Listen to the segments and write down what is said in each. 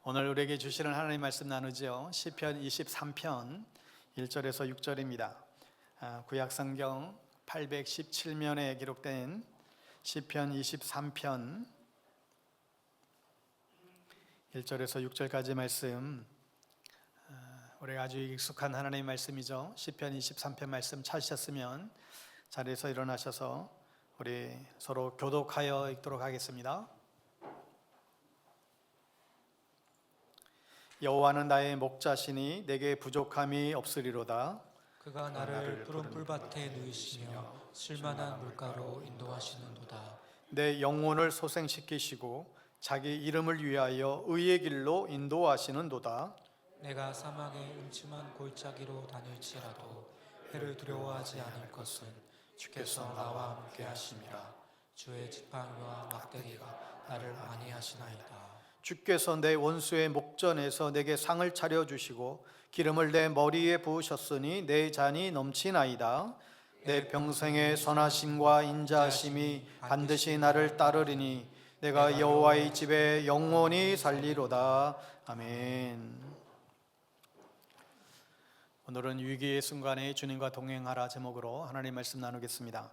오늘 우리에게 주시는 하나님 말씀 나누죠. 시편 23편 1절에서 6절입니다. 구약성경 817면에 기록된 시편 23편 1절에서 6절까지 말씀, 우리가 아주 익숙한 하나님의 말씀이죠. 시편 23편 말씀 찾으셨으면 자리에서 일어나셔서 우리 서로 교독하여 읽도록 하겠습니다. 여호와는 나의 목자시니 내게 부족함이 없으리로다. 그가 나를 푸른 풀밭에 누이시며 쓸만한 물가로 인도하시는도다. 내 영혼을 소생시키시고 자기 이름을 위하여 의의 길로 인도하시는도다. 내가 사막의 음침한 골짜기로 다닐지라도 해를 두려워하지 않을 것은 주께서 나와 함께 하심이라. 주의 지팡이와 막대기가 나를 안위하시나이다. 주께서 내 원수의 목전에서 내게 상을 차려주시고 기름을 내 머리에 부으셨으니 내 잔이 넘치나이다. 내 평생의 선하심과 인자하심이 반드시 나를 따르리니 내가 여호와의 집에 영원히 살리로다. 아멘. 오늘은 위기의 순간에 주님과 동행하라 제목으로 하나님 말씀 나누겠습니다.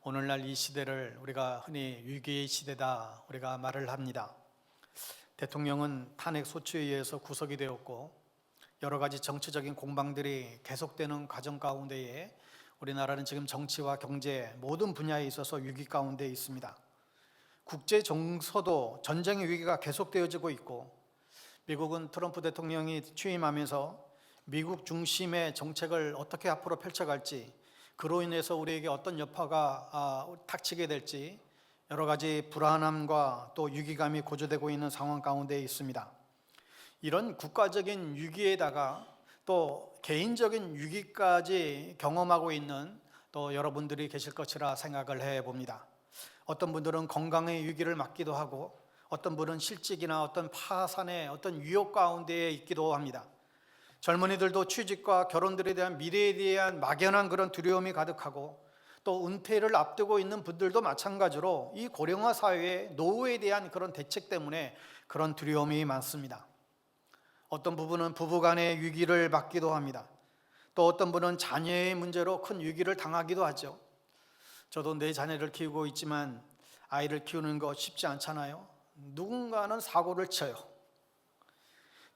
오늘날 이 시대를 우리가 흔히 위기의 시대다 우리가 말을 합니다. 대통령은 탄핵 소추에 의해서 구속이 되었고 여러 가지 정치적인 공방들이 계속되는 과정 가운데에 우리나라는 지금 정치와 경제 모든 분야에 있어서 위기 가운데 있습니다. 국제 정서도 전쟁의 위기가 계속되어지고 있고, 미국은 트럼프 대통령이 취임하면서 미국 중심의 정책을 어떻게 앞으로 펼쳐갈지, 그로 인해서 우리에게 어떤 여파가 닥치게 될지 여러 가지 불안함과 또 위기감이 고조되고 있는 상황 가운데 있습니다. 이런 국가적인 위기에다가 또 개인적인 위기까지 경험하고 있는 또 여러분들이 계실 것이라 생각을 해봅니다. 어떤 분들은 건강의 위기를 맞기도 하고 어떤 분은 실직이나 어떤 파산의 어떤 위협 가운데에 있기도 합니다. 젊은이들도 취직과 결혼들에 대한 미래에 대한 막연한 그런 두려움이 가득하고 또 은퇴를 앞두고 있는 분들도 마찬가지로 이 고령화 사회의 노후에 대한 그런 대책 때문에 그런 두려움이 많습니다. 어떤 부분은 부부간의 위기를 맞기도 합니다. 또 어떤 분은 자녀의 문제로 큰 위기를 당하기도 하죠. 저도 내 자녀를 키우고 있지만 아이를 키우는 거 쉽지 않잖아요. 누군가는 사고를 쳐요.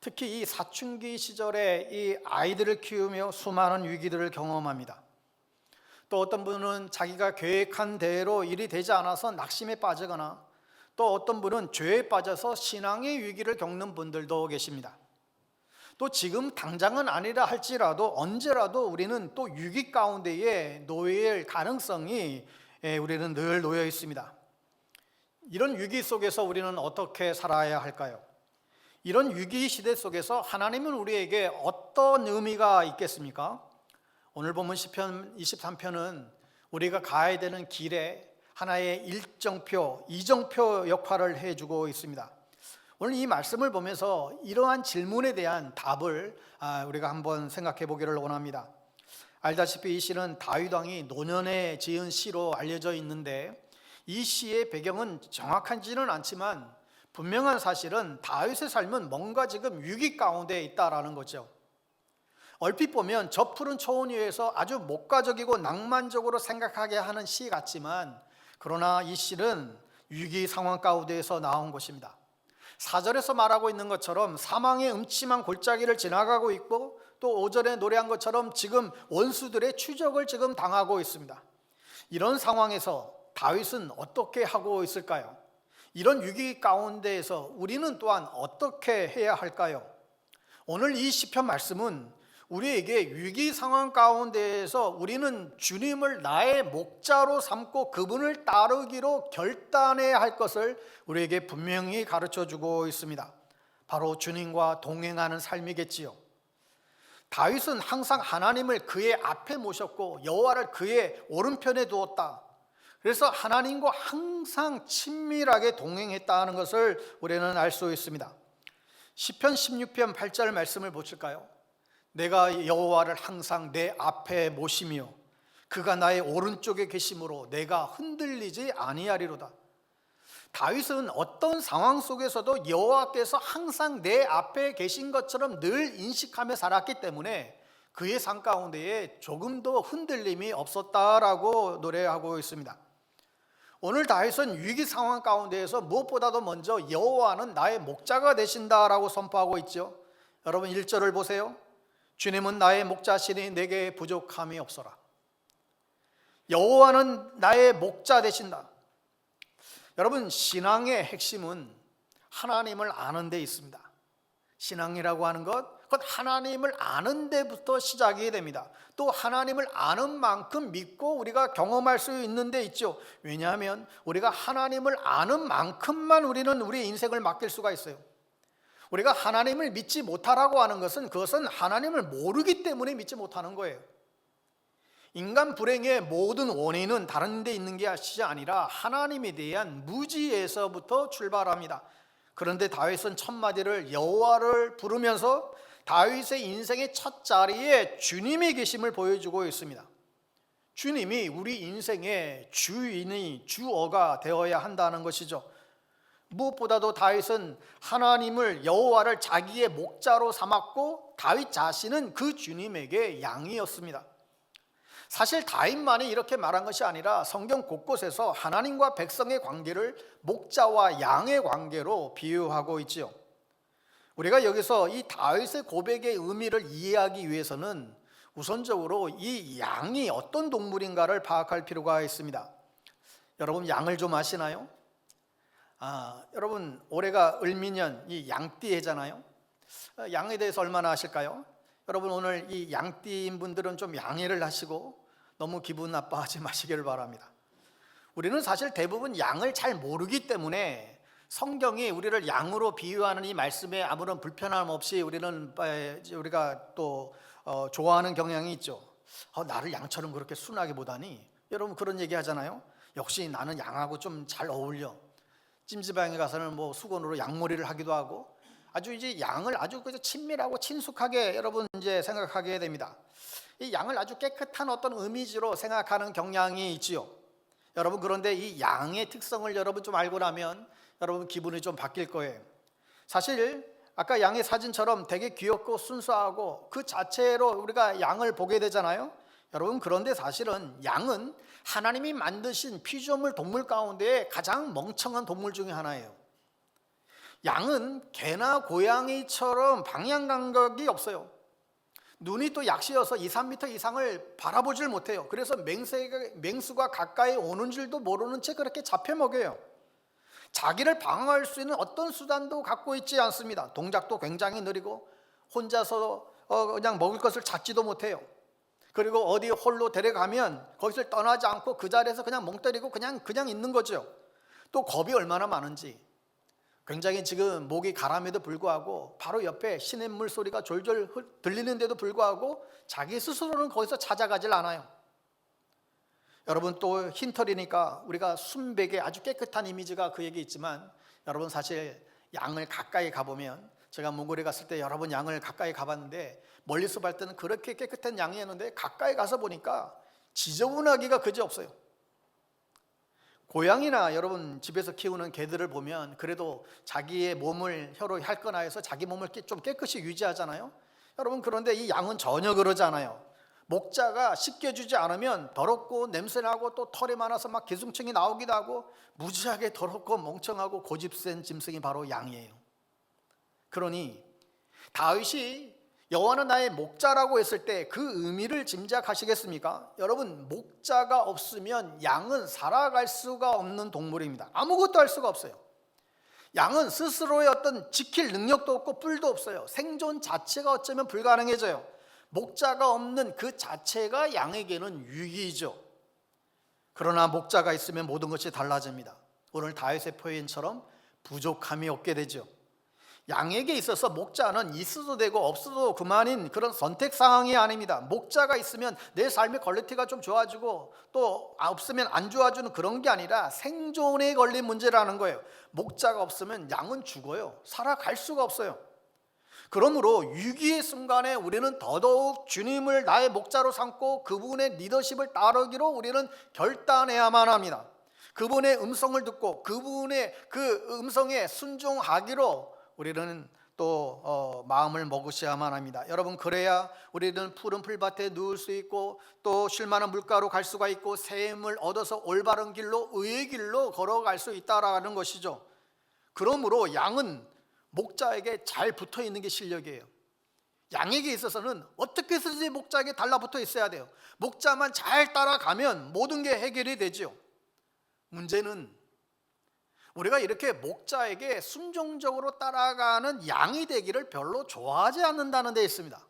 특히 이 사춘기 시절에 이 아이들을 키우며 수많은 위기들을 경험합니다. 또 어떤 분은 자기가 계획한 대로 일이 되지 않아서 낙심에 빠지거나 또 어떤 분은 죄에 빠져서 신앙의 위기를 겪는 분들도 계십니다. 또 지금 당장은 아니라 할지라도 언제라도 우리는 또 위기 가운데에 놓일 가능성이 우리는 늘 놓여 있습니다. 이런 위기 속에서 우리는 어떻게 살아야 할까요? 이런 위기 시대 속에서 하나님은 우리에게 어떤 의미가 있겠습니까? 오늘 보면 시편 23편은 우리가 가야 되는 길에 하나의 일정표, 이정표 역할을 해주고 있습니다. 오늘 이 말씀을 보면서 이러한 질문에 대한 답을 우리가 한번 생각해 보기를 원합니다. 알다시피 이 시는 다윗 왕이 노년에 지은 시로 알려져 있는데 이 시의 배경은 정확하지는 않지만 분명한 사실은 다윗의 삶은 뭔가 지금 위기 가운데 있다라는 거죠. 얼핏 보면 저 푸른 초원 위에서 아주 목가적이고 낭만적으로 생각하게 하는 시 같지만 그러나 이 시는 위기 상황 가운데에서 나온 것입니다. 4절에서 말하고 있는 것처럼 사망의 음침한 골짜기를 지나가고 있고 또 5절에 노래한 것처럼 지금 원수들의 추적을 지금 당하고 있습니다. 이런 상황에서 다윗은 어떻게 하고 있을까요? 이런 위기 가운데에서 우리는 또한 어떻게 해야 할까요? 오늘 이 시편 말씀은 우리에게 위기 상황 가운데에서 우리는 주님을 나의 목자로 삼고 그분을 따르기로 결단해야 할 것을 우리에게 분명히 가르쳐주고 있습니다. 바로 주님과 동행하는 삶이겠지요. 다윗은 항상 하나님을 그의 앞에 모셨고 여호와를 그의 오른편에 두었다. 그래서 하나님과 항상 친밀하게 동행했다는 것을 우리는 알 수 있습니다. 시편 16편 8절 말씀을 보실까요? 내가 여호와를 항상 내 앞에 모시며 그가 나의 오른쪽에 계심으로 내가 흔들리지 아니하리로다. 다윗은 어떤 상황 속에서도 여호와께서 항상 내 앞에 계신 것처럼 늘 인식하며 살았기 때문에 그의 삶 가운데에 조금도 흔들림이 없었다라고 노래하고 있습니다. 오늘 다윗은 위기 상황 가운데에서 무엇보다도 먼저 여호와는 나의 목자가 되신다라고 선포하고 있죠. 여러분 1절을 보세요. 주님은 나의 목자시니 내게 부족함이 없어라. 여호와는 나의 목자 되신다. 여러분, 신앙의 핵심은 하나님을 아는 데 있습니다. 신앙이라고 하는 것, 그것 하나님을 아는 데부터 시작이 됩니다. 또 하나님을 아는 만큼 믿고 우리가 경험할 수 있는 데 있죠. 왜냐하면 우리가 하나님을 아는 만큼만 우리는 우리의 인생을 맡길 수가 있어요. 우리가 하나님을 믿지 못하라고 하는 것은 그것은 하나님을 모르기 때문에 믿지 못하는 거예요. 인간 불행의 모든 원인은 다른 데 있는 게 아니라 하나님에 대한 무지에서부터 출발합니다. 그런데 다윗은 첫 마디를 여호와를 부르면서 다윗의 인생의 첫 자리에 주님의 계심을 보여주고 있습니다. 주님이 우리 인생의 주인이 주어가 되어야 한다는 것이죠. 무엇보다도 다윗은 하나님을 여호와를 자기의 목자로 삼았고 다윗 자신은 그 주님에게 양이었습니다. 사실 다윗만이 이렇게 말한 것이 아니라 성경 곳곳에서 하나님과 백성의 관계를 목자와 양의 관계로 비유하고 있지요. 우리가 여기서 이 다윗의 고백의 의미를 이해하기 위해서는 우선적으로 이 양이 어떤 동물인가를 파악할 필요가 있습니다. 여러분 양을 좀 아시나요? 여러분 올해가 을미년 이 양띠해잖아요. 양에 대해서 얼마나 아실까요? 여러분 오늘 이 양띠인 분들은 좀 양해를 하시고 너무 기분 나빠하지 마시기를 바랍니다. 우리는 사실 대부분 양을 잘 모르기 때문에 성경이 우리를 양으로 비유하는 이 말씀에 아무런 불편함 없이 우리가 또 좋아하는 경향이 있죠. 나를 양처럼 그렇게 순하게 보다니. 여러분 그런 얘기 하잖아요. 역시 나는 양하고 좀 잘 어울려. 찜질방에 가서는 뭐 수건으로 양머리를 하기도 하고 아주 이제 양을 아주 친밀하고 친숙하게 여러분 이제 생각하게 됩니다. 이 양을 아주 깨끗한 어떤 이미지로 생각하는 경향이 있지요. 여러분 그런데 이 양의 특성을 여러분 좀 알고 나면 여러분 기분이 좀 바뀔 거예요. 사실 아까 양의 사진처럼 되게 귀엽고 순수하고 그 자체로 우리가 양을 보게 되잖아요. 여러분 그런데 사실은 양은 하나님이 만드신 피조물 동물 가운데 가장 멍청한 동물 중에 하나예요. 양은 개나 고양이처럼 방향 감각이 없어요. 눈이 또 약시여서 2, 3m 이상을 바라보질 못해요. 그래서 맹수가 가까이 오는 줄도 모르는 채 그렇게 잡혀 먹여요. 자기를 방어할 수 있는 어떤 수단도 갖고 있지 않습니다. 동작도 굉장히 느리고 혼자서 그냥 먹을 것을 찾지도 못해요. 그리고 어디 홀로 데려가면 거기서 떠나지 않고 그 자리에서 그냥 멍 때리고 그냥 있는 거죠. 또 겁이 얼마나 많은지. 굉장히 지금 목이 가람에도 불구하고 바로 옆에 시냇물 소리가 졸졸 들리는데도 불구하고 자기 스스로는 거기서 찾아가질 않아요. 여러분 또 흰털이니까 우리가 순백의 아주 깨끗한 이미지가 그에게 있지만 여러분 사실 양을 가까이 가보면 제가 몽골에 갔을 때 여러 번 양을 가까이 가봤는데 멀리서 볼 때는 그렇게 깨끗한 양이었는데 가까이 가서 보니까 지저분하기가 그지없어요. 고양이나 여러분 집에서 키우는 개들을 보면 그래도 자기의 몸을 혀로 핥거나 해서 자기 몸을 좀 깨끗이 유지하잖아요. 여러분 그런데 이 양은 전혀 그러지 않아요. 목자가 씻겨주지 않으면 더럽고 냄새나고 또 털이 많아서 막 기생충이 나오기도 하고 무지하게 더럽고 멍청하고 고집센 짐승이 바로 양이에요. 그러니 다윗이 여호와는 나의 목자라고 했을 때 그 의미를 짐작하시겠습니까? 여러분 목자가 없으면 양은 살아갈 수가 없는 동물입니다. 아무것도 할 수가 없어요. 양은 스스로의 어떤 지킬 능력도 없고 뿔도 없어요. 생존 자체가 어쩌면 불가능해져요. 목자가 없는 그 자체가 양에게는 위기이죠. 그러나 목자가 있으면 모든 것이 달라집니다. 오늘 다윗의 표현처럼 부족함이 없게 되죠. 양에게 있어서 목자는 있어도 되고 없어도 그만인 그런 선택 사항이 아닙니다. 목자가 있으면 내 삶의 퀄리티가 좀 좋아지고 또 없으면 안 좋아지는 그런 게 아니라 생존에 걸린 문제라는 거예요. 목자가 없으면 양은 죽어요. 살아갈 수가 없어요. 그러므로 위기의 순간에 우리는 더더욱 주님을 나의 목자로 삼고 그분의 리더십을 따르기로 우리는 결단해야만 합니다. 그분의 음성을 듣고 그분의 그 음성에 순종하기로 우리는 또 마음을 먹으셔야만 합니다. 여러분, 그래야 우리는 푸른 풀밭에 누울 수 있고 또 쉴만한 물가로 갈 수가 있고 샘을 얻어서 올바른 길로 의의 길로 걸어갈 수 있다라는 것이죠. 그러므로 양은 목자에게 잘 붙어 있는 게 실력이에요. 양에게 있어서는 어떻게 해서든지 목자에게 달라붙어 있어야 돼요. 목자만 잘 따라가면 모든 게 해결이 되죠. 문제는 우리가 이렇게 목자에게 순종적으로 따라가는 양이 되기를 별로 좋아하지 않는다는 데 있습니다.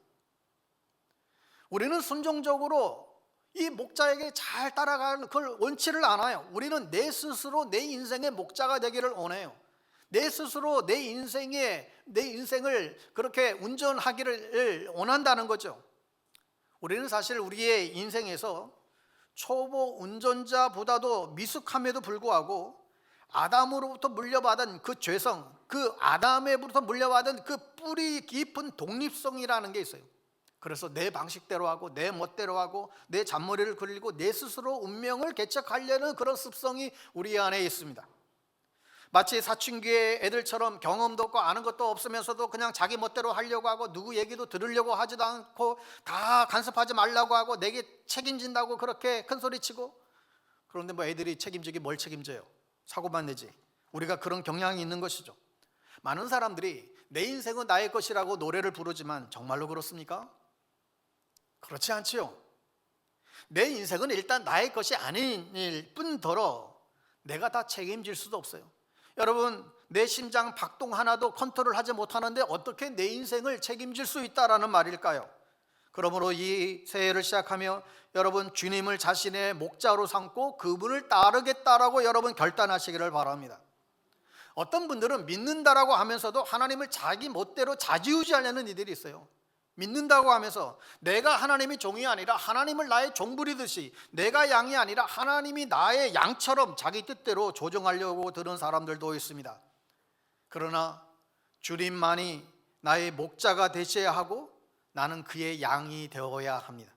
우리는 순종적으로 이 목자에게 잘 따라가는 걸 원치를 않아요. 우리는 내 스스로 내 인생의 목자가 되기를 원해요. 내 스스로 내 인생을 그렇게 운전하기를 원한다는 거죠. 우리는 사실 우리의 인생에서 초보 운전자보다도 미숙함에도 불구하고 아담으로부터 물려받은 그 죄성, 그 아담에부터 물려받은 그 뿌리 깊은 독립성이라는 게 있어요. 그래서 내 방식대로 하고 내 멋대로 하고 내 잔머리를 굴리고 내 스스로 운명을 개척하려는 그런 습성이 우리 안에 있습니다. 마치 사춘기의 애들처럼 경험도 없고 아는 것도 없으면서도 그냥 자기 멋대로 하려고 하고 누구 얘기도 들으려고 하지도 않고 다 간섭하지 말라고 하고 내게 책임진다고 그렇게 큰소리치고, 그런데 뭐 애들이 책임지기 뭘 책임져요? 사고만 내지. 우리가 그런 경향이 있는 것이죠. 많은 사람들이 내 인생은 나의 것이라고 노래를 부르지만 정말로 그렇습니까? 그렇지 않지요. 내 인생은 일단 나의 것이 아닌 일 뿐더러 내가 다 책임질 수도 없어요. 여러분, 내 심장 박동 하나도 컨트롤하지 못하는데 어떻게 내 인생을 책임질 수 있다라는 말일까요? 그러므로 이 새해를 시작하며 여러분, 주님을 자신의 목자로 삼고 그분을 따르겠다라고 여러분 결단하시기를 바랍니다. 어떤 분들은 믿는다라고 하면서도 하나님을 자기 멋대로 좌지우지하려는 이들이 있어요. 믿는다고 하면서 내가 하나님의 종이 아니라 하나님을 나의 종 부리듯이, 내가 양이 아니라 하나님이 나의 양처럼 자기 뜻대로 조정하려고 드는 사람들도 있습니다. 그러나 주님만이 나의 목자가 되셔야 하고 나는 그의 양이 되어야 합니다.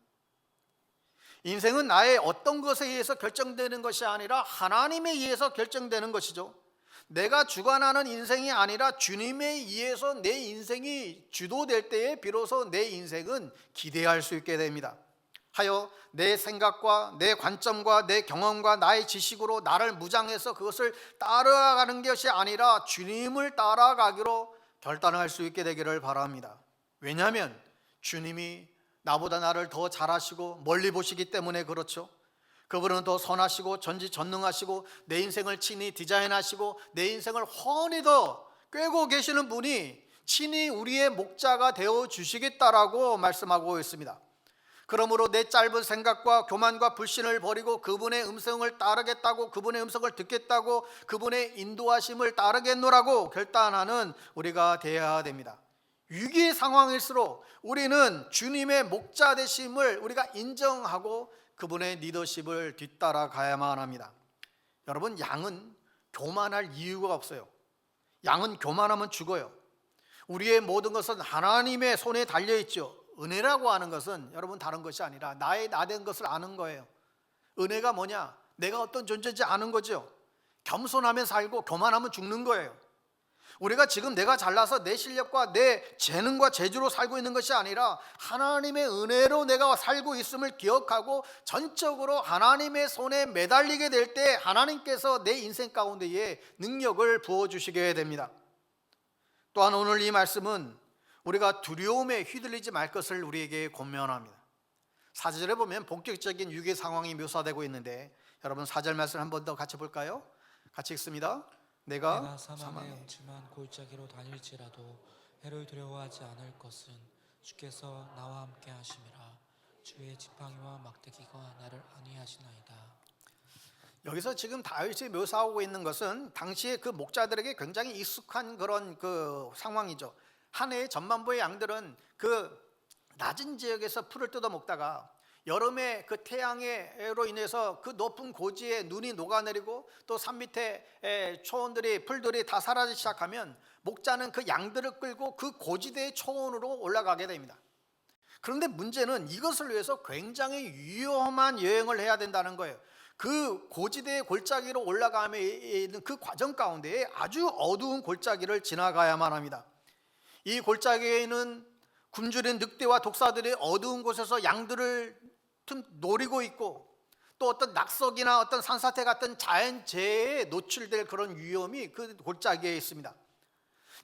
인생은 나의 어떤 것에 의해서 결정되는 것이 아니라 하나님에 의해서 결정되는 것이죠. 내가 주관하는 인생이 아니라 주님에 의해서 내 인생이 주도될 때에 비로소 내 인생은 기대할 수 있게 됩니다. 하여 내 생각과 내 관점과 내 경험과 나의 지식으로 나를 무장해서 그것을 따라가는 것이 아니라 주님을 따라가기로 결단할 수 있게 되기를 바랍니다. 왜냐하면 주님이 나보다 나를 더 잘 아시고 멀리 보시기 때문에 그렇죠. 그분은 더 선하시고 전지전능하시고 내 인생을 친히 디자인하시고 내 인생을 훤히 더 꿰고 계시는 분이 친히 우리의 목자가 되어 주시겠다라고 말씀하고 있습니다. 그러므로 내 짧은 생각과 교만과 불신을 버리고 그분의 음성을 따르겠다고, 그분의 음성을 듣겠다고, 그분의 인도하심을 따르겠노라고 결단하는 우리가 되어야 됩니다. 위기의 상황일수록 우리는 주님의 목자 되심을 우리가 인정하고 그분의 리더십을 뒤따라가야만 합니다. 여러분, 양은 교만할 이유가 없어요. 양은 교만하면 죽어요. 우리의 모든 것은 하나님의 손에 달려있죠. 은혜라고 하는 것은 여러분 다른 것이 아니라 나의 나된 것을 아는 거예요. 은혜가 뭐냐? 내가 어떤 존재인지 아는 거죠. 겸손하면 살고 교만하면 죽는 거예요. 우리가 지금 내가 잘나서 내 실력과 내 재능과 재주로 살고 있는 것이 아니라 하나님의 은혜로 내가 살고 있음을 기억하고 전적으로 하나님의 손에 매달리게 될 때 하나님께서 내 인생 가운데에 능력을 부어주시게 됩니다. 또한 오늘 이 말씀은 우리가 두려움에 휘둘리지 말 것을 우리에게 권면합니다. 4절에 보면 본격적인 위기 상황이 묘사되고 있는데 여러분 4절 말씀 한 번 더 같이 볼까요? 같이 읽습니다. 내가 사망의 음침한 골짜기로 다닐지라도 해를 두려워하지 않을 것은 주께서 나와 함께 하심이라. 주의 지팡이와 막대기가 나를 안위하시나이다. 여기서 지금 다윗이 묘사하고 있는 것은 당시에 그 목자들에게 굉장히 익숙한 그런 그 상황이죠. 한 해의 전만부의 양들은 그 낮은 지역에서 풀을 뜯어 먹다가 여름에 그 태양으로 인해서 그 높은 고지에 눈이 녹아내리고 또 산 밑에 초원들이 풀들이 다 사라지기 시작하면 목자는 그 양들을 끌고 그 고지대의 초원으로 올라가게 됩니다. 그런데 문제는 이것을 위해서 굉장히 위험한 여행을 해야 된다는 거예요. 그 고지대의 골짜기로 올라가며 있는 그 과정 가운데 아주 어두운 골짜기를 지나가야만 합니다. 이 골짜기에는 굶주린 늑대와 독사들이 어두운 곳에서 양들을 노리고 있고, 또 어떤 낙석이나 어떤 산사태 같은 자연재해에 노출될 그런 위험이 그 골짜기에 있습니다.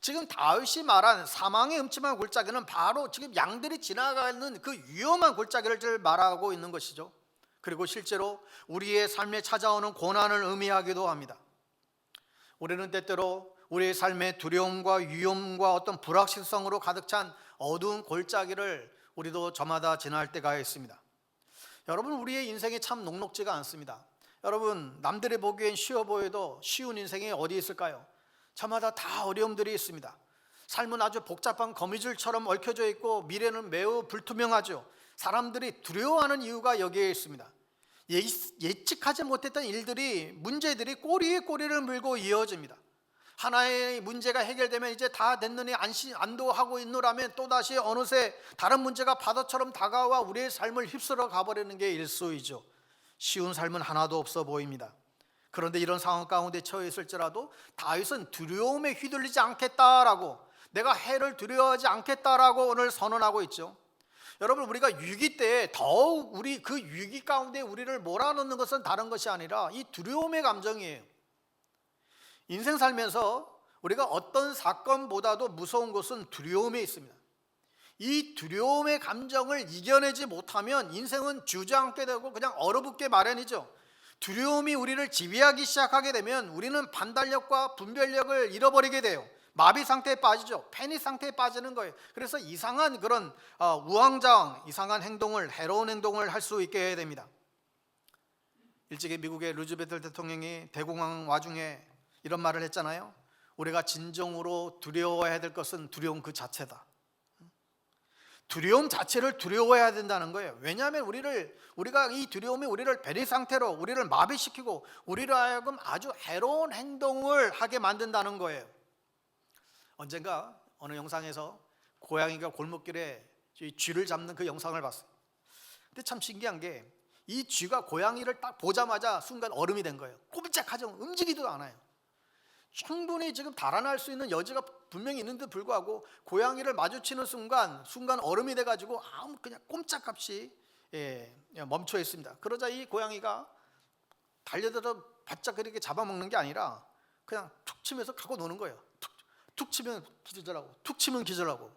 지금 다윗이 말한 사망의 음침한 골짜기는 바로 지금 양들이 지나가는 그 위험한 골짜기를 말하고 있는 것이죠. 그리고 실제로 우리의 삶에 찾아오는 고난을 의미하기도 합니다. 우리는 때때로 우리의 삶의 두려움과 위험과 어떤 불확실성으로 가득 찬 어두운 골짜기를 우리도 저마다 지날 때가 있습니다. 여러분, 우리의 인생이 참 녹록지가 않습니다. 여러분, 남들이 보기엔 쉬워 보여도 쉬운 인생이 어디 있을까요? 저마다 다 어려움들이 있습니다. 삶은 아주 복잡한 거미줄처럼 얽혀져 있고 미래는 매우 불투명하죠. 사람들이 두려워하는 이유가 여기에 있습니다. 예측하지 못했던 일들이, 문제들이 꼬리에 꼬리를 물고 이어집니다. 하나의 문제가 해결되면 이제 다 됐느니 안도하고 있노라면 또다시 어느새 다른 문제가 파도처럼 다가와 우리의 삶을 휩쓸어 가버리는 게 일소이죠. 쉬운 삶은 하나도 없어 보입니다. 그런데 이런 상황 가운데 처해 있을지라도 다윗은 두려움에 휘둘리지 않겠다라고, 내가 해를 두려워하지 않겠다라고 오늘 선언하고 있죠. 여러분, 우리가 위기 때 더욱 우리 그 위기 가운데 우리를 몰아넣는 것은 다른 것이 아니라 이 두려움의 감정이에요. 인생 살면서 우리가 어떤 사건보다도 무서운 것은 두려움에 있습니다. 이 두려움의 감정을 이겨내지 못하면 인생은 주저앉게 되고 그냥 얼어붙게 마련이죠. 두려움이 우리를 지배하기 시작하게 되면 우리는 판단력과 분별력을 잃어버리게 돼요. 마비 상태에 빠지죠. 패닉 상태에 빠지는 거예요. 그래서 이상한 그런 우왕좌왕, 이상한 행동을, 해로운 행동을 할 수 있게 됩니다. 일찍이 미국의 루즈벨트 대통령이 대공황 와중에 이런 말을 했잖아요. 우리가 진정으로 두려워해야 될 것은 두려움 그 자체다. 두려움 자체를 두려워해야 된다는 거예요. 왜냐하면 우리가 이 두려움이 우리를 배리 상태로, 우리를 마비시키고 우리로 하여금 아주 해로운 행동을 하게 만든다는 거예요. 언젠가 어느 영상에서 고양이가 골목길에 쥐를 잡는 그 영상을 봤어요. 근데 참 신기한 게 이 쥐가 고양이를 딱 보자마자 순간 얼음이 된 거예요. 꼼짝하지 않고 움직이지도 않아요. 충분히 지금 달아날 수 있는 여지가 분명히 있는데 불구하고 고양이를 마주치는 순간 얼음이 돼가지고 아무 그냥 꼼짝없이 멈춰 있습니다. 그러자 이 고양이가 달려들어 바짝 그렇게 잡아먹는 게 아니라 그냥 툭 치면서 가고 노는 거예요. 툭 치면 기절하고, 툭 치면 기절하고.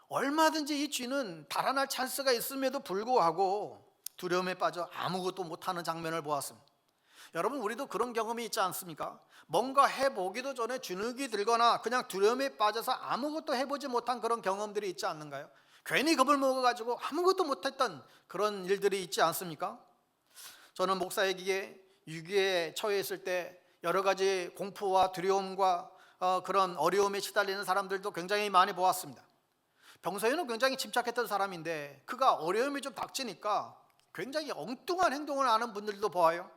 얼마든지 이 쥐는 달아날 찬스가 있음에도 불구하고 두려움에 빠져 아무것도 못하는 장면을 보았습니다. 여러분, 우리도 그런 경험이 있지 않습니까? 뭔가 해보기도 전에 주눅이 들거나 그냥 두려움에 빠져서 아무것도 해보지 못한 그런 경험들이 있지 않는가요? 괜히 겁을 먹어가지고 아무것도 못했던 그런 일들이 있지 않습니까? 저는 목사에게 위기에 처해 있을 때 여러 가지 공포와 두려움과 그런 어려움에 시달리는 사람들도 굉장히 많이 보았습니다. 평소에는 굉장히 침착했던 사람인데 그가 어려움이 좀 닥치니까 굉장히 엉뚱한 행동을 하는 분들도 보아요.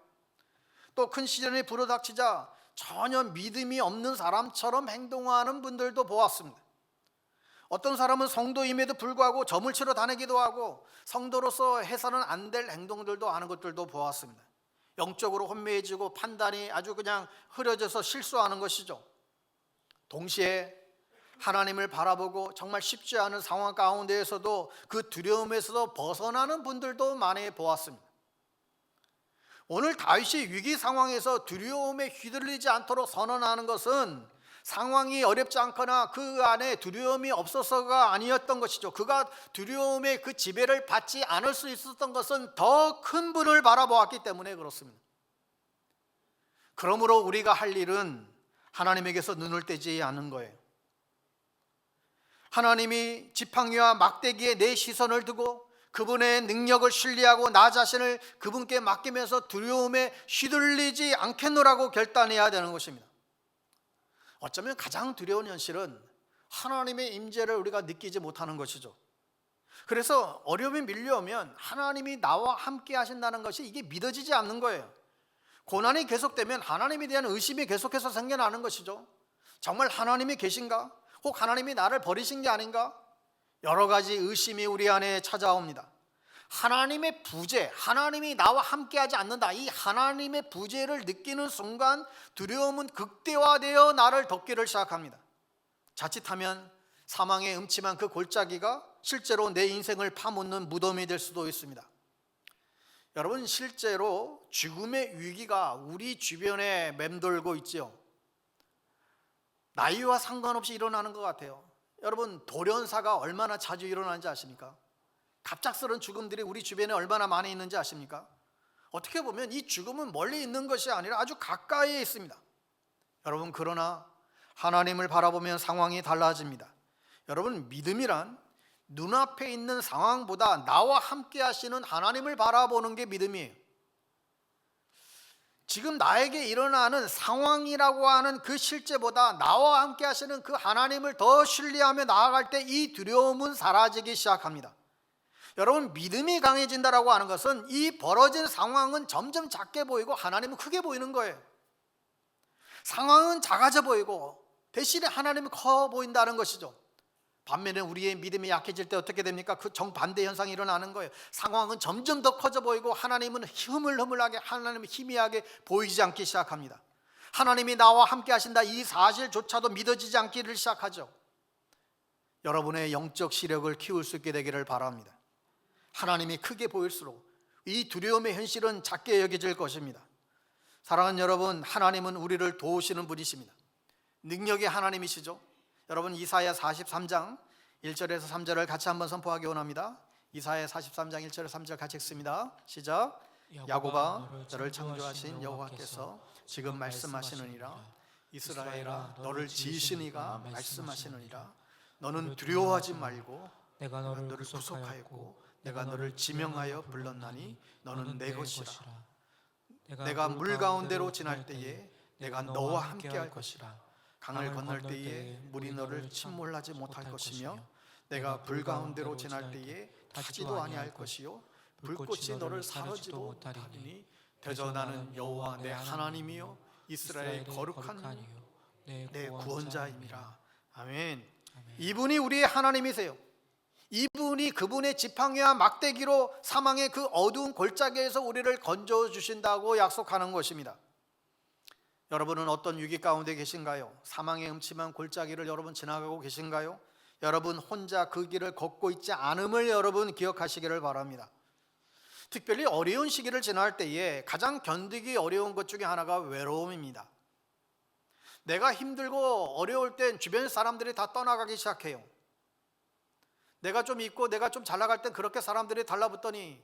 또 큰 시련이 불어닥치자 전혀 믿음이 없는 사람처럼 행동하는 분들도 보았습니다. 어떤 사람은 성도임에도 불구하고 점을 치러 다니기도 하고 성도로서 해서는 안 될 행동들도 하는 것들도 보았습니다. 영적으로 혼미해지고 판단이 아주 그냥 흐려져서 실수하는 것이죠. 동시에 하나님을 바라보고 정말 쉽지 않은 상황 가운데에서도 그 두려움에서도 벗어나는 분들도 많이 보았습니다. 오늘 다윗이 위기 상황에서 두려움에 휘둘리지 않도록 선언하는 것은 상황이 어렵지 않거나 그 안에 두려움이 없어서가 아니었던 것이죠. 그가 두려움의 그 지배를 받지 않을 수 있었던 것은 더 큰 분을 바라보았기 때문에 그렇습니다. 그러므로 우리가 할 일은 하나님에게서 눈을 떼지 않는 거예요. 하나님이 지팡이와 막대기에 내 시선을 두고 그분의 능력을 신뢰하고 나 자신을 그분께 맡기면서 두려움에 휘둘리지 않겠노라고 결단해야 되는 것입니다. 어쩌면 가장 두려운 현실은 하나님의 임재를 우리가 느끼지 못하는 것이죠. 그래서 어려움이 밀려오면 하나님이 나와 함께 하신다는 것이 이게 믿어지지 않는 거예요. 고난이 계속되면 하나님에 대한 의심이 계속해서 생겨나는 것이죠. 정말 하나님이 계신가? 혹 하나님이 나를 버리신 게 아닌가? 여러 가지 의심이 우리 안에 찾아옵니다. 하나님의 부재, 하나님이 나와 함께하지 않는다, 이 하나님의 부재를 느끼는 순간 두려움은 극대화되어 나를 덮기를 시작합니다. 자칫하면 사망의 음침한 그 골짜기가 실제로 내 인생을 파묻는 무덤이 될 수도 있습니다. 여러분, 실제로 죽음의 위기가 우리 주변에 맴돌고 있죠. 나이와 상관없이 일어나는 것 같아요. 여러분, 돌연사가 얼마나 자주 일어나는지 아십니까? 갑작스러운 죽음들이 우리 주변에 얼마나 많이 있는지 아십니까? 어떻게 보면 이 죽음은 멀리 있는 것이 아니라 아주 가까이에 있습니다. 여러분, 그러나 하나님을 바라보면 상황이 달라집니다. 여러분, 믿음이란 눈앞에 있는 상황보다 나와 함께 하시는 하나님을 바라보는 게 믿음이에요. 지금 나에게 일어나는 상황이라고 하는 그 실제보다 나와 함께 하시는 그 하나님을 더 신뢰하며 나아갈 때 이 두려움은 사라지기 시작합니다. 여러분, 믿음이 강해진다라고 하는 것은 이 벌어진 상황은 점점 작게 보이고 하나님은 크게 보이는 거예요. 상황은 작아져 보이고 대신에 하나님은 커 보인다는 것이죠. 반면에 우리의 믿음이 약해질 때 어떻게 됩니까? 그 정반대 현상이 일어나는 거예요. 상황은 점점 더 커져 보이고 하나님은 흐물흐물하게, 하나님은 희미하게 보이지 않기 시작합니다. 하나님이 나와 함께 하신다, 이 사실조차도 믿어지지 않기를 시작하죠. 여러분의 영적 시력을 키울 수 있게 되기를 바랍니다. 하나님이 크게 보일수록 이 두려움의 현실은 작게 여겨질 것입니다. 사랑하는 여러분, 하나님은 우리를 도우시는 분이십니다. 능력의 하나님이시죠. 여러분, 이사야 43장 1절에서 3절을 같이 한번 선포하기 원합니다. 이사야 43장 1절에서 3절 같이 읽습니다. 시작. 야곱아, 너를 창조하신 여호와께서 지금 말씀하시느니라. 이스라엘아, 너를 지으신 이가 말씀하시느니라. 너는 두려워하지 말고 내가 너를 구속하였고 내가 너를 지명하여 불렀나니 너는 내 것이라. 내가 물 가운데로 지날 때에 내가 너와 함께할 것이라. 강을 건널 때에 물이 너를 침몰하지 못할 것이며 내가 불 가운데로 지날 때에 타지도 아니할 것이요 불꽃이 너를 사르지도 못하리니 대저 나는 여호와 내 하나님이요 이스라엘 거룩한 내 구원자임이라. 아멘. 이분이 우리의 하나님이세요. 이분이 그분의 지팡이와 막대기로 사망의 그 어두운 골짜기에서 우리를 건져주신다고 약속하는 것입니다. 여러분은 어떤 위기 가운데 계신가요? 사망의 음침한 골짜기를 여러분 지나가고 계신가요? 여러분 혼자 그 길을 걷고 있지 않음을 여러분 기억하시기를 바랍니다. 특별히 어려운 시기를 지날 때에 가장 견디기 어려운 것 중에 하나가 외로움입니다. 내가 힘들고 어려울 땐 주변 사람들이 다 떠나가기 시작해요. 내가 좀 있고 내가 좀 잘 나갈 땐 그렇게 사람들이 달라붙더니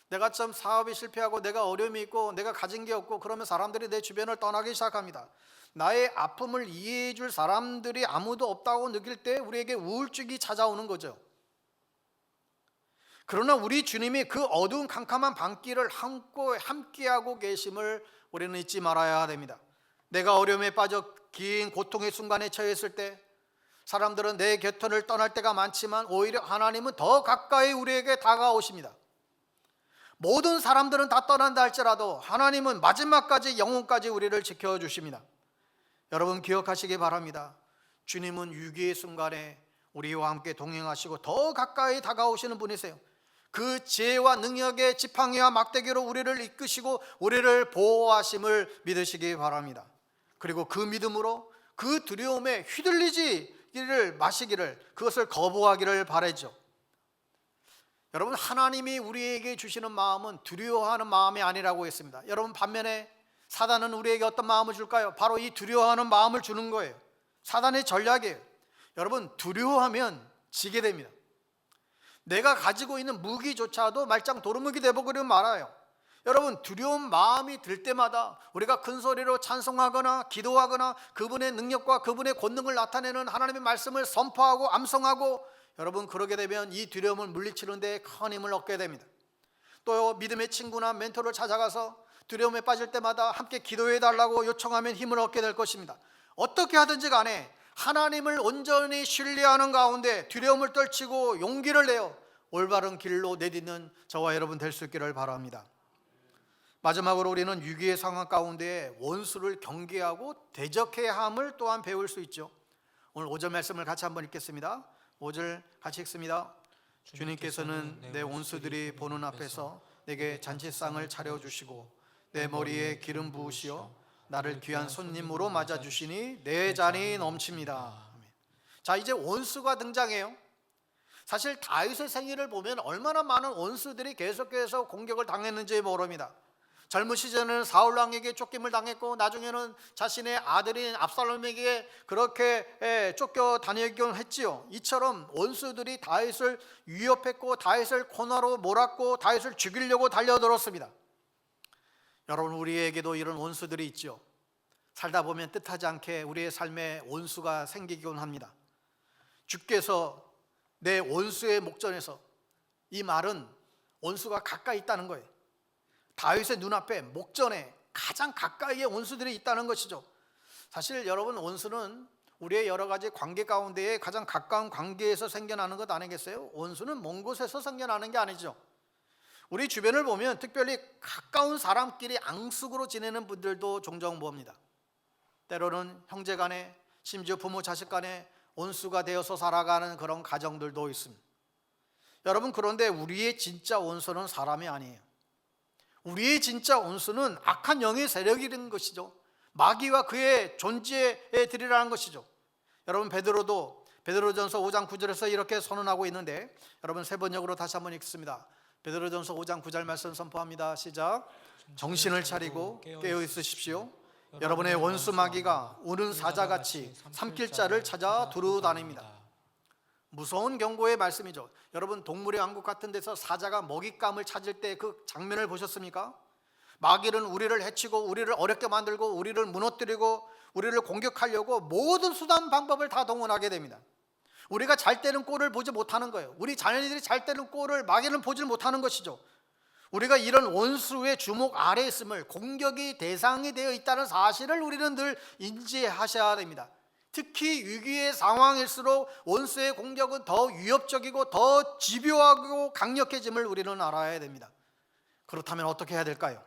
내가 좀 사업이 실패하고 내가 어려움이 있고 내가 가진 게 없고 그러면 사람들이 내 주변을 떠나기 시작합니다. 나의 아픔을 이해해 줄 사람들이 아무도 없다고 느낄 때 우리에게 우울증이 찾아오는 거죠. 그러나 우리 주님이 그 어두운 캄캄한 밤길을 함께하고 계심을 우리는 잊지 말아야 됩니다. 내가 어려움에 빠져 긴 고통의 순간에 처했을 때 사람들은 내 곁을 떠날 때가 많지만 오히려 하나님은 더 가까이 우리에게 다가오십니다. 모든 사람들은 다 떠난다 할지라도 하나님은 마지막까지 영혼까지 우리를 지켜주십니다. 여러분 기억하시기 바랍니다. 주님은 위기의 순간에 우리와 함께 동행하시고 더 가까이 다가오시는 분이세요. 그 지혜와 능력의 지팡이와 막대기로 우리를 이끄시고 우리를 보호하심을 믿으시기 바랍니다. 그리고 그 믿음으로 그 두려움에 휘둘리지를 마시기를, 그것을 거부하기를 바라죠. 여러분, 하나님이 우리에게 주시는 마음은 두려워하는 마음이 아니라고 했습니다. 여러분, 반면에 사단은 우리에게 어떤 마음을 줄까요? 바로 이 두려워하는 마음을 주는 거예요. 사단의 전략이에요. 여러분, 두려워하면 지게 됩니다. 내가 가지고 있는 무기조차도 말짱 도루묵이 되어버리면 말아요. 여러분, 두려운 마음이 들 때마다 우리가 큰 소리로 찬송하거나 기도하거나 그분의 능력과 그분의 권능을 나타내는 하나님의 말씀을 선포하고 암송하고, 여러분 그러게 되면 이 두려움을 물리치는 데 큰 힘을 얻게 됩니다. 또 믿음의 친구나 멘토를 찾아가서 두려움에 빠질 때마다 함께 기도해 달라고 요청하면 힘을 얻게 될 것입니다. 어떻게 하든지 간에 하나님을 온전히 신뢰하는 가운데 두려움을 떨치고 용기를 내어 올바른 길로 내딛는 저와 여러분 될 수 있기를 바랍니다. 마지막으로 우리는 위기의 상황 가운데 원수를 경계하고 대적해야 함을 또한 배울 수 있죠. 오늘 5절 말씀을 같이 한번 읽겠습니다. 5절 같이 읽습니다. 주님께서는 내 원수들이 보는 앞에서 내게 잔치상을 차려주시고 내 머리에 기름 부으시어 나를 귀한 손님으로 맞아주시니 내 잔이 넘칩니다. 아멘. 자, 이제 원수가 등장해요. 사실 다윗의 생애를 보면 얼마나 많은 원수들이 계속해서 공격을 당했는지 모릅니다. 젊은 시절에는 사울 왕에게 쫓김을 당했고 나중에는 자신의 아들인 압살롬에게 그렇게 쫓겨다니긴 했지요. 이처럼 원수들이 다윗을 위협했고 다윗을 코너로 몰았고 다윗을 죽이려고 달려들었습니다. 여러분, 우리에게도 이런 원수들이 있죠. 살다 보면 뜻하지 않게 우리의 삶에 원수가 생기곤 합니다. 주께서 내 원수의 목전에서, 이 말은 원수가 가까이 있다는 거예요. 다윗의 눈앞에 목전에 가장 가까이에 원수들이 있다는 것이죠. 사실 여러분, 원수는 우리의 여러 가지 관계 가운데에 가장 가까운 관계에서 생겨나는 것 아니겠어요? 원수는 먼 곳에서 생겨나는 게 아니죠. 우리 주변을 보면 특별히 가까운 사람끼리 앙숙으로 지내는 분들도 종종 봅니다. 때로는 형제 간에, 심지어 부모 자식 간에 원수가 되어서 살아가는 그런 가정들도 있습니다. 여러분, 그런데 우리의 진짜 원수는 사람이 아니에요. 우리의 진짜 원수는 악한 영의 세력이라는 것이죠. 마귀와 그의 존재에 들이라는 것이죠. 여러분, 베드로전서 5장 9절에서 이렇게 선언하고 있는데, 여러분 세 번역으로 다시 한번 읽습니다. 베드로전서 5장 9절 말씀 선포합니다. 시작. 정신을 차리고 깨어 있으십시오. 여러분의 원수 마귀가 우는 사자같이 삼킬 자를 찾아 두루 다닙니다. 무서운 경고의 말씀이죠. 여러분, 동물의 왕국 같은 데서 사자가 먹잇감을 찾을 때 그 장면을 보셨습니까? 마귀는 우리를 해치고 우리를 어렵게 만들고 우리를 무너뜨리고 우리를 공격하려고 모든 수단 방법을 다 동원하게 됩니다. 우리가 잘 때는 꼴을 보지 못하는 거예요. 우리 자녀들이 잘 때는 꼴을 마귀는 보지 못하는 것이죠. 우리가 이런 원수의 주목 아래에 있음을, 공격이 대상이 되어 있다는 사실을 우리는 늘 인지하셔야 됩니다. 특히 위기의 상황일수록 원수의 공격은 더 위협적이고 더 집요하고 강력해짐을 우리는 알아야 됩니다. 그렇다면 어떻게 해야 될까요?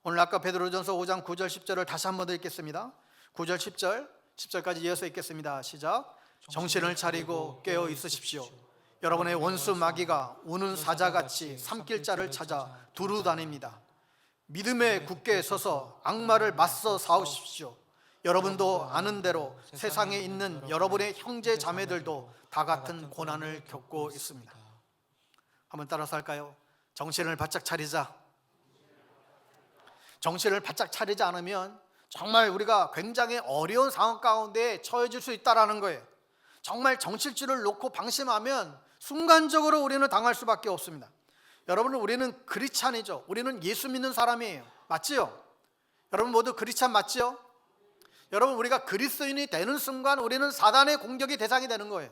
오늘 아까 베드로전서 5장 9절 10절을 다시 한번 더 읽겠습니다. 9절 10절까지 이어서 읽겠습니다. 시작. 정신을 차리고 깨어 있으십시오. 여러분의 원수 마귀가 우는 사자같이 삼킬 자를 찾아 두루 다닙니다. 믿음에 굳게 서서 악마를 맞서 싸우십시오. 여러분도 아는 대로 세상에 있는 여러분의 형제 자매들도 다 같은 고난을 겪고 있습니다. 한번 따라서 할까요? 정신을 바짝 차리자. 정신을 바짝 차리지 않으면 정말 우리가 굉장히 어려운 상황 가운데 처해질 수 있다는 거예요. 정말 정신줄을 놓고 방심하면 순간적으로 우리는 당할 수밖에 없습니다. 여러분, 우리는 크리스찬이죠. 우리는 예수 믿는 사람이에요. 맞지요? 여러분 모두 크리스찬 맞지요? 여러분, 우리가 그리스도인이 되는 순간 우리는 사단의 공격이 대상이 되는 거예요.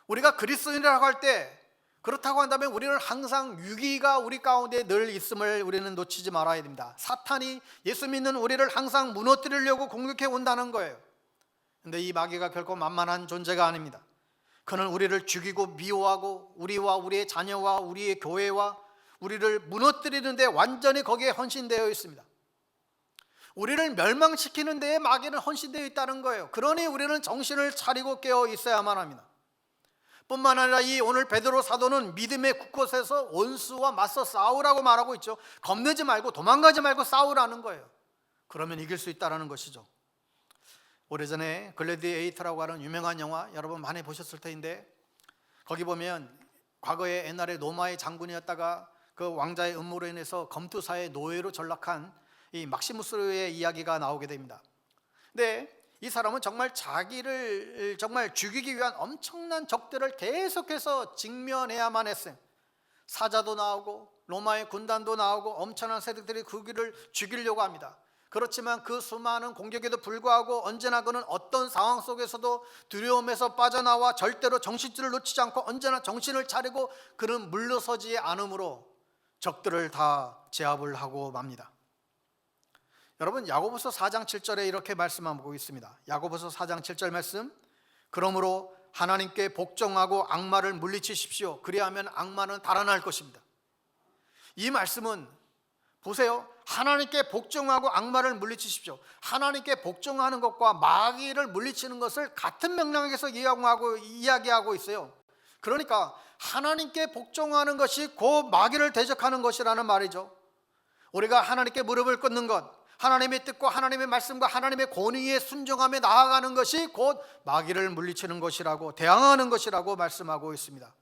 우리가 그리스도인이라고 할 때, 그렇다고 한다면 우리는 항상 위기가 우리 가운데 늘 있음을 우리는 놓치지 말아야 됩니다. 사탄이 예수 믿는 우리를 항상 무너뜨리려고 공격해 온다는 거예요. 그런데 이 마귀가 결코 만만한 존재가 아닙니다. 그는 우리를 죽이고 미워하고 우리와 우리의 자녀와 우리의 교회와 우리를 무너뜨리는데 완전히 거기에 헌신되어 있습니다. 우리를 멸망시키는 데에 마귀는 헌신되어 있다는 거예요. 그러니 우리는 정신을 차리고 깨어 있어야만 합니다. 뿐만 아니라 이 오늘 베드로 사도는 믿음의 굳곳에서 원수와 맞서 싸우라고 말하고 있죠. 겁내지 말고 도망가지 말고 싸우라는 거예요. 그러면 이길 수 있다는 것이죠. 오래전에 글래디에이터라고 하는 유명한 영화 여러분 많이 보셨을 텐데, 거기 보면 과거에 옛날에 로마의 장군이었다가 그 왕자의 음모로 인해서 검투사의 노예로 전락한 이 막시무스의 이야기가 나오게 됩니다. 근데 이 사람은 정말 자기를 정말 죽이기 위한 엄청난 적들을 계속해서 직면해야만 했어요. 사자도 나오고 로마의 군단도 나오고 엄청난 세력들이 그를 죽이려고 합니다. 그렇지만 그 수많은 공격에도 불구하고 언제나 그는 어떤 상황 속에서도 두려움에서 빠져나와 절대로 정신줄을 놓치지 않고 언제나 정신을 차리고 그는 물러서지 않으므로 적들을 다 제압을 하고 맙니다. 여러분, 야고보서 4장 7절에 이렇게 말씀하고 있습니다. 야고보서 4장 7절 말씀. 그러므로 하나님께 복종하고 악마를 물리치십시오. 그리하면 악마는 달아날 것입니다. 이 말씀은 보세요. 하나님께 복종하고 악마를 물리치십시오. 하나님께 복종하는 것과 마귀를 물리치는 것을 같은 맥락에서 이야기하고 있어요. 그러니까 하나님께 복종하는 것이 곧 마귀를 대적하는 것이라는 말이죠. 우리가 하나님께 무릎을 꿇는 것, 하나님의 뜻과 하나님의 말씀과 하나님의 권위에 순종하며 나아가는 것이 곧 마귀를 물리치는 것이라고, 대항하는 것이라고 말씀하고 있습니다.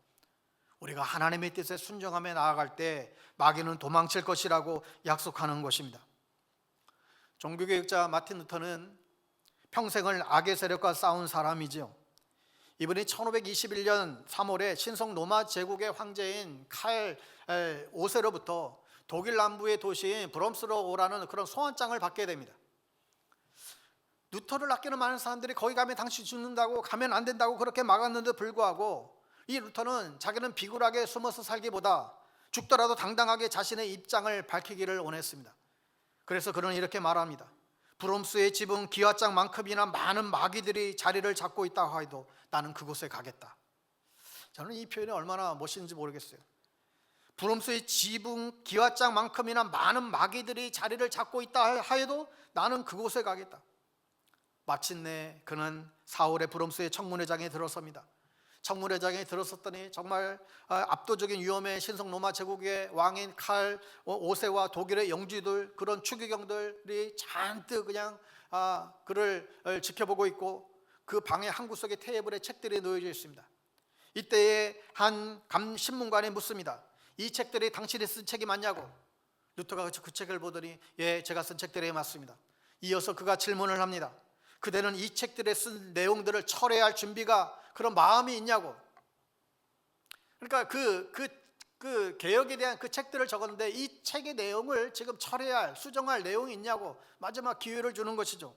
우리가 하나님의 뜻에 순종하며 나아갈 때 마귀는 도망칠 것이라고 약속하는 것입니다. 종교개혁자 마틴 루터는 평생을 악의 세력과 싸운 사람이지요. 이분이 1521년 3월에 신성 로마 제국의 황제인 칼 5세로부터 독일 남부의 도시인 브롬스로 오라는 그런 소환장을 받게 됩니다. 루터를 아끼는 많은 사람들이 거기 가면 당신 죽는다고, 가면 안 된다고 그렇게 막았는데 불구하고 이 루터는 자기는 비굴하게 숨어서 살기보다 죽더라도 당당하게 자신의 입장을 밝히기를 원했습니다. 그래서 그는 이렇게 말합니다. 브롬스의 지붕 기와장만큼이나 많은 마귀들이 자리를 잡고 있다고 해도 나는 그곳에 가겠다. 저는 이 표현이 얼마나 멋있는지 모르겠어요. 브롬스의 지붕 기와장만큼이나 많은 마귀들이 자리를 잡고 있다 하여도 나는 그곳에 가겠다. 마침내 그는 4월에 브롬스의 청문회장에 들어섭니다. 청문회장에 들어섰더니 정말 압도적인 위험의 신성 로마 제국의 왕인 칼 5세와 독일의 영주들, 그런 추기경들이 잔뜩 그냥 그를 지켜보고 있고, 그 방의 한 구석에 테이블에 책들이 놓여져 있습니다. 이때에 한 신문관이 묻습니다. 이 책들이 당신이 쓴 책이 맞냐고. 루터가 그 책을 보더니 예, 제가 쓴 책들이 맞습니다. 이어서 그가 질문을 합니다. 그대는 이 책들에 쓴 내용들을 철회할 준비가, 그런 마음이 있냐고. 그러니까 그 개혁에 대한 그 책들을 적었는데 이 책의 내용을 지금 철회할, 수정할 내용이 있냐고 마지막 기회를 주는 것이죠.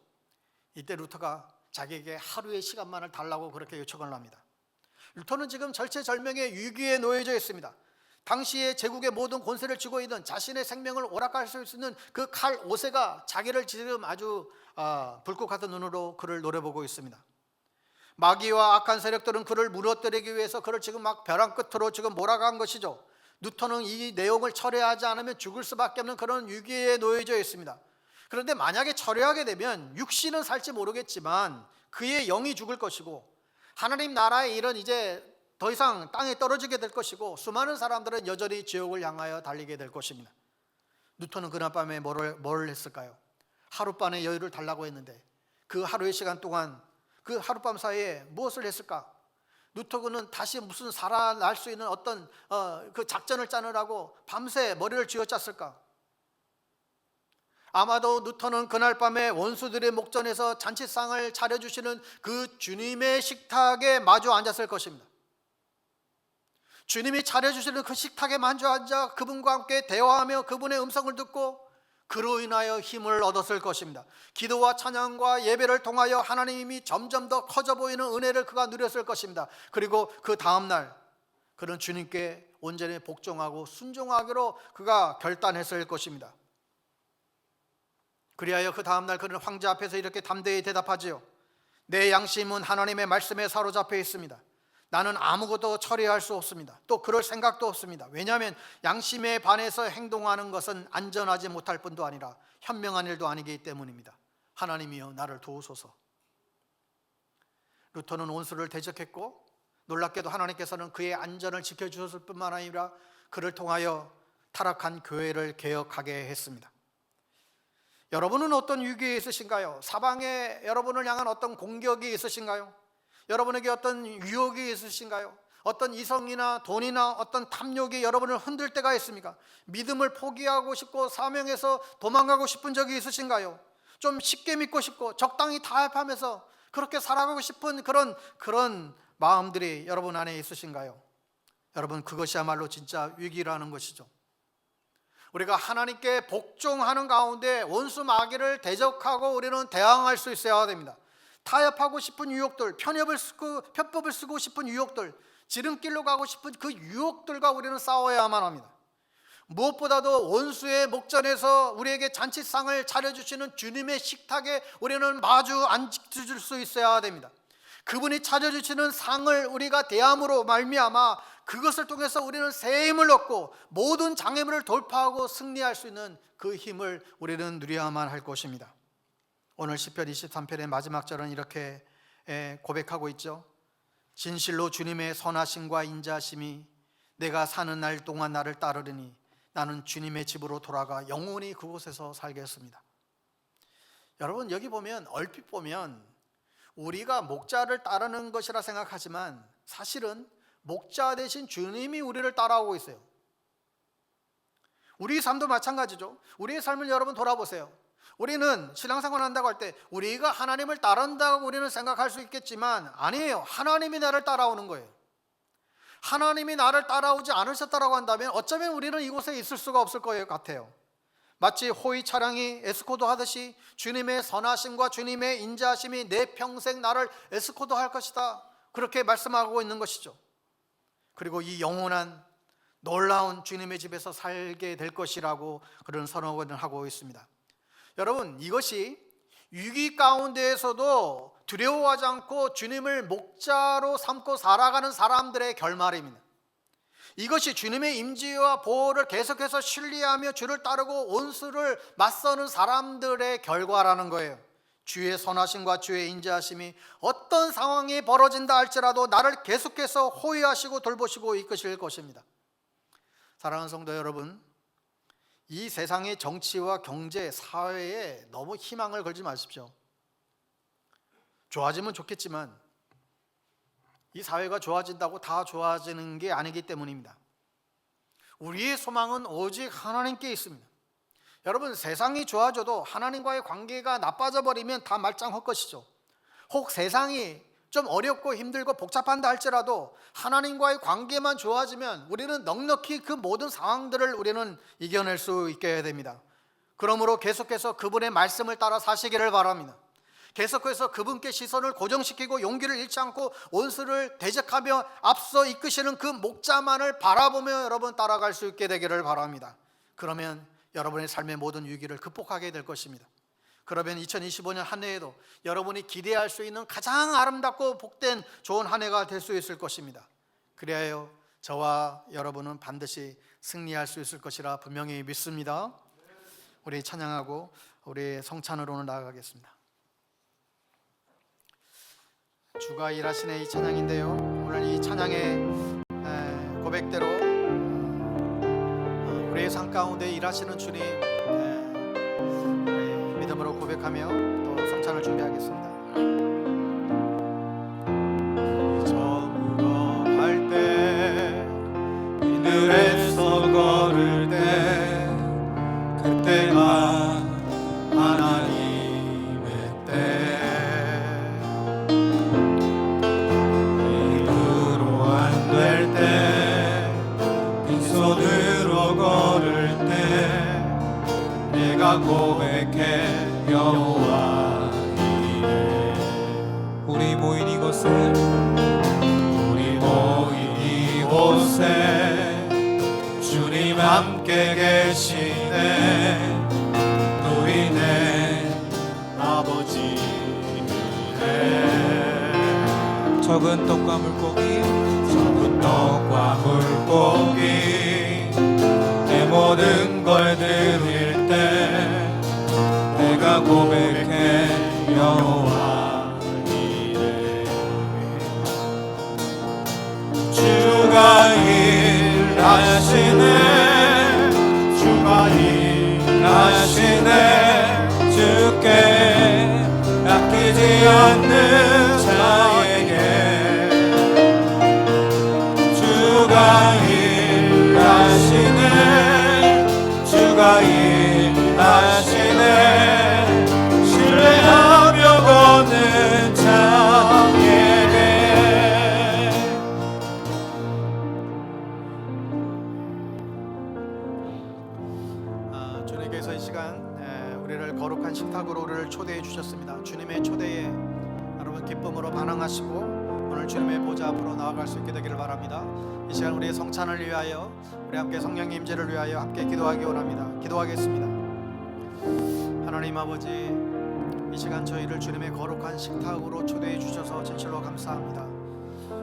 이때 루터가 자기에게 하루의 시간만을 달라고 그렇게 요청을 합니다. 루터는 지금 절체절명의 위기에 놓여져 있습니다. 당시에 제국의 모든 권세를 쥐고 있는, 자신의 생명을 오락할 수 있는 그 칼 5세가 자기를 지금 아주 불꽃 같은 눈으로 그를 노려보고 있습니다. 마귀와 악한 세력들은 그를 무너뜨리기 위해서 그를 지금 막 벼랑 끝으로 지금 몰아간 것이죠. 루터는 이 내용을 철회하지 않으면 죽을 수밖에 없는 그런 위기에 놓여져 있습니다. 그런데 만약에 철회하게 되면 육신은 살지 모르겠지만 그의 영이 죽을 것이고, 하나님 나라의 일은 이제 더 이상 땅에 떨어지게 될 것이고, 수많은 사람들은 여전히 지옥을 향하여 달리게 될 것입니다. 루터는 그날 밤에 뭘 했을까요? 하룻밤의 여유를 달라고 했는데 그 하루의 시간 동안, 그 하룻밤 사이에 무엇을 했을까? 루터는 다시 무슨 살아날 수 있는 어떤 그 작전을 짜느라고 밤새 머리를 쥐어짰을까? 아마도 루터는 그날 밤에 원수들의 목전에서 잔치상을 차려주시는 그 주님의 식탁에 마주 앉았을 것입니다. 주님이 차려주시는 그 식탁에 마주 앉아 그분과 함께 대화하며 그분의 음성을 듣고 그로 인하여 힘을 얻었을 것입니다. 기도와 찬양과 예배를 통하여 하나님이 점점 더 커져 보이는 은혜를 그가 누렸을 것입니다. 그리고 그 다음날 그는 주님께 온전히 복종하고 순종하기로 그가 결단했을 것입니다. 그리하여 그 다음날 그는 황제 앞에서 이렇게 담대히 대답하지요. 내 양심은 하나님의 말씀에 사로잡혀 있습니다. 나는 아무것도 처리할 수 없습니다. 또 그럴 생각도 없습니다. 왜냐하면 양심에 반해서 행동하는 것은 안전하지 못할 뿐도 아니라 현명한 일도 아니기 때문입니다. 하나님이여 나를 도우소서. 루터는 원수를 대적했고, 놀랍게도 하나님께서는 그의 안전을 지켜주셨을 뿐만 아니라 그를 통하여 타락한 교회를 개혁하게 했습니다. 여러분은 어떤 위기에 있으신가요? 사방에 여러분을 향한 어떤 공격이 있으신가요? 여러분에게 어떤 유혹이 있으신가요? 어떤 이성이나 돈이나 어떤 탐욕이 여러분을 흔들 때가 있습니까? 믿음을 포기하고 싶고 사명에서 도망가고 싶은 적이 있으신가요? 좀 쉽게 믿고 싶고 적당히 타협하면서 그렇게 살아가고 싶은 그런 마음들이 여러분 안에 있으신가요? 여러분, 그것이야말로 진짜 위기라는 것이죠. 우리가 하나님께 복종하는 가운데 원수 마귀를 대적하고 우리는 대항할 수 있어야 됩니다. 타협하고 싶은 유혹들, 편법을 쓰고 싶은 유혹들, 지름길로 가고 싶은 그 유혹들과 우리는 싸워야만 합니다. 무엇보다도 원수의 목전에서 우리에게 잔치상을 차려주시는 주님의 식탁에 우리는 마주 앉을 수 있어야 됩니다. 그분이 차려주시는 상을 우리가 대함으로 말미암아 그것을 통해서 우리는 새 힘을 얻고 모든 장애물을 돌파하고 승리할 수 있는 그 힘을 우리는 누려야만 할 것입니다. 오늘 시편 23편의 마지막 절은 이렇게 고백하고 있죠. 진실로 주님의 선하심과 인자하심이 내가 사는 날 동안 나를 따르리니 나는 주님의 집으로 돌아가 영원히 그곳에서 살겠습니다. 여러분, 여기 보면 얼핏 보면 우리가 목자를 따르는 것이라 생각하지만 사실은 목자 대신 주님이 우리를 따라오고 있어요. 우리 삶도 마찬가지죠. 우리의 삶을 여러분 돌아보세요. 우리는 신앙생활 한다고 할 때 우리가 하나님을 따른다고 우리는 생각할 수 있겠지만 아니에요. 하나님이 나를 따라오는 거예요. 하나님이 나를 따라오지 않으셨다라고 한다면 어쩌면 우리는 이곳에 있을 수가 없을 것 같아요. 마치 호위 차량이 에스코트 하듯이 주님의 선하심과 주님의 인자하심이 내 평생 나를 에스코트 할 것이다, 그렇게 말씀하고 있는 것이죠. 그리고 이 영원한 놀라운 주님의 집에서 살게 될 것이라고 그런 선언을 하고 있습니다. 여러분, 이것이 위기 가운데에서도 두려워하지 않고 주님을 목자로 삼고 살아가는 사람들의 결말입니다. 이것이 주님의 임재와 보호를 계속해서 신뢰하며 주를 따르고 원수를 맞서는 사람들의 결과라는 거예요. 주의 선하심과 주의 인자하심이 어떤 상황이 벌어진다 할지라도 나를 계속해서 호위하시고 돌보시고 이끄실 것입니다. 사랑하는 성도 여러분, 이 세상의 정치와 경제, 사회에 너무 희망을 걸지 마십시오. 좋아지면 좋겠지만 이 사회가 좋아진다고 다 좋아지는 게 아니기 때문입니다. 우리의 소망은 오직 하나님께 있습니다. 여러분, 세상이 좋아져도 하나님과의 관계가 나빠져 버리면 다 말짱 헛것이죠. 혹 세상이 좀 어렵고 힘들고 복잡한다 할지라도 하나님과의 관계만 좋아지면 우리는 넉넉히 그 모든 상황들을 우리는 이겨낼 수 있게 됩니다. 그러므로 계속해서 그분의 말씀을 따라 사시기를 바랍니다. 계속해서 그분께 시선을 고정시키고 용기를 잃지 않고 원수를 대적하며 앞서 이끄시는 그 목자만을 바라보며 여러분 따라갈 수 있게 되기를 바랍니다. 그러면 여러분의 삶의 모든 위기를 극복하게 될 것입니다. 그러면 2025년 한 해에도 여러분이 기대할 수 있는 가장 아름답고 복된 좋은 한 해가 될 수 있을 것입니다. 그리하여 저와 여러분은 반드시 승리할 수 있을 것이라 분명히 믿습니다. 우리 찬양하고 우리 성찬으로 오늘 나아가겠습니다. 주가 일하시네, 이 찬양인데요, 오늘 이 찬양의 고백대로 우리의 삶 가운데 일하시는 주님, 우리 믿음으로 고백하며 또 성찬을 준비하겠습니다. 저물어 갈 때, 비늘에서 걸을 때, 그때가 하나님의 때, 될 때, 빈손으로 걸을 때, 내가 고백해 여호와 이래. 우리 모인 이곳에, 우리 모인 이곳에 주님 함께 계시네. 우리네 아버지 은혜. 적은 떡과 물고기, 떡과 물고기, 내 모든 걸 드릴 때, 내가 고백해 여호와 이래. 주가 일하시네, 주가 일하시네. 주께 아끼지 않는 자에게 주가 일하시네, 주가 일하시네. 신뢰하며 걷는 자에게. 주님께서 이 시간 우리를 거룩한 식탁으로 우리를 초대해 주셨습니다. 주님의 초대에 여러분 기쁨으로 반응하시고 오늘 주님의 보좌 앞으로 나아갈 수 있게 되기를 바랍니다. 이 시간 우리의 성찬을 위하여, 우리 함께 성령의 임재를 위하여 함께 기도하기 원합니다. 기도하겠습니다. 하나님 아버지, 이 시간 저희를 주님의 거룩한 식탁으로 초대해 주셔서 진실로 감사합니다.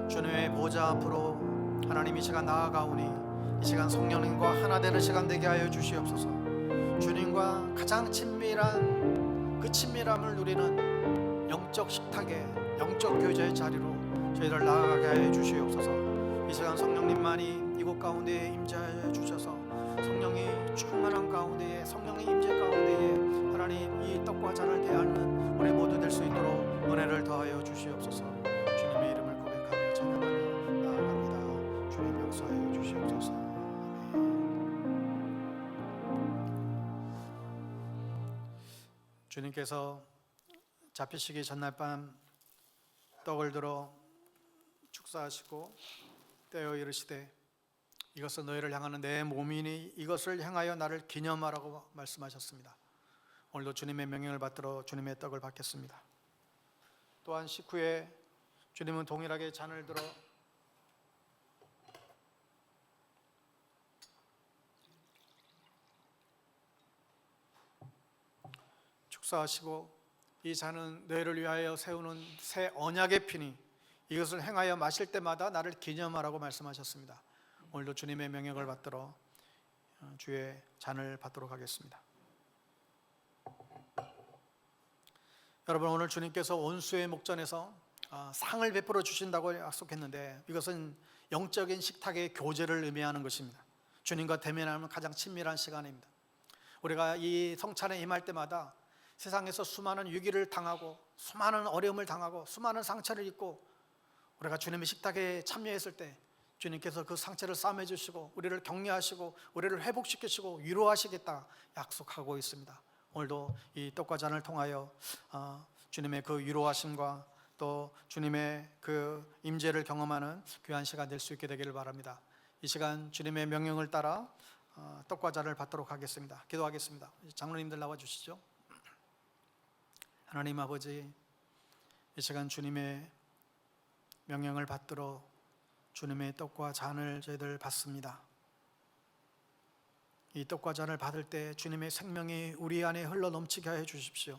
주님의 보좌 앞으로 하나님 이 시간 나아가오니 이 시간 성령님과 하나 되는 시간 되게 하여 주시옵소서. 주님과 가장 친밀한 그 친밀함을 누리는 영적 식탁에, 영적 교제의 자리로 저희를 나아가게 하여 주시옵소서. 이 시간 성령님만이 이곳 가운데에 임재하여 주셔서 성령이 충만한 가운데에, 성령의 임재 가운데에 하나님 이 떡과 잔을 대하는 우리 모두 될 수 있도록 은혜를 더하여 주시옵소서. 주님의 이름을 고백하며 찬양하며 나아갑니다. 주님 역사하여 주시옵소서. 주님께서 잡히시기 전날 밤 떡을 들어 축사하시고 떼어 이르시되 이것은 너희를 향하는 내 몸이니 이것을 향하여 나를 기념하라고 말씀하셨습니다. 오늘도 주님의 명령을 받들어 주님의 떡을 받겠습니다. 또한 식후에 주님은 동일하게 잔을 들어 축사하시고 이 잔은 너희를 위하여 세우는 새 언약의 피니 이것을 행하여 마실 때마다 나를 기념하라고 말씀하셨습니다. 오늘도 주님의 명령을 받들어 주의 잔을 받도록 하겠습니다. 여러분, 오늘 주님께서 온수의 목전에서 상을 베풀어 주신다고 약속했는데 이것은 영적인 식탁의 교제를 의미하는 것입니다. 주님과 대면하는 가장 친밀한 시간입니다. 우리가 이 성찬에 임할 때마다 세상에서 수많은 위기를 당하고 수많은 어려움을 당하고 수많은 상처를 입고 우리가 주님의 식탁에 참여했을 때 주님께서 그 상처를 싸매 주시고 우리를 격려하시고 우리를 회복시키시고 위로하시겠다 약속하고 있습니다. 오늘도 이 떡과 잔을 통하여 주님의 그 위로하심과 또 주님의 그 임재를 경험하는 귀한 시간 될 수 있게 되기를 바랍니다. 이 시간 주님의 명령을 따라 떡과 잔을 받도록 하겠습니다. 기도하겠습니다. 장로님들 나와 주시죠. 하나님 아버지, 이 시간 주님의 명령을 받들어 주님의 떡과 잔을 저희들 받습니다. 이 떡과 잔을 받을 때 주님의 생명이 우리 안에 흘러 넘치게 하여 주십시오.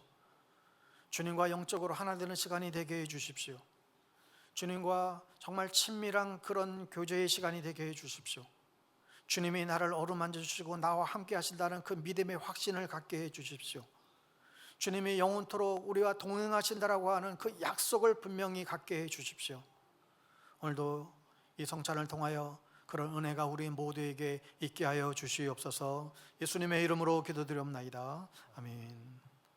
주님과 영적으로 하나 되는 시간이 되게 해 주십시오. 주님과 정말 친밀한 그런 교제의 시간이 되게 해 주십시오. 주님이 나를 어루만져 주시고 나와 함께 하신다는 그 믿음의 확신을 갖게 해 주십시오. 주님이 영원토록 우리와 동행하신다라고 하는 그 약속을 분명히 갖게 해 주십시오. 오늘도 이 성찬을 통하여 그런 은혜가 우리 모두에게 있게 하여 주시옵소서. 예수님의 이름으로 기도드리옵나이다. 아멘.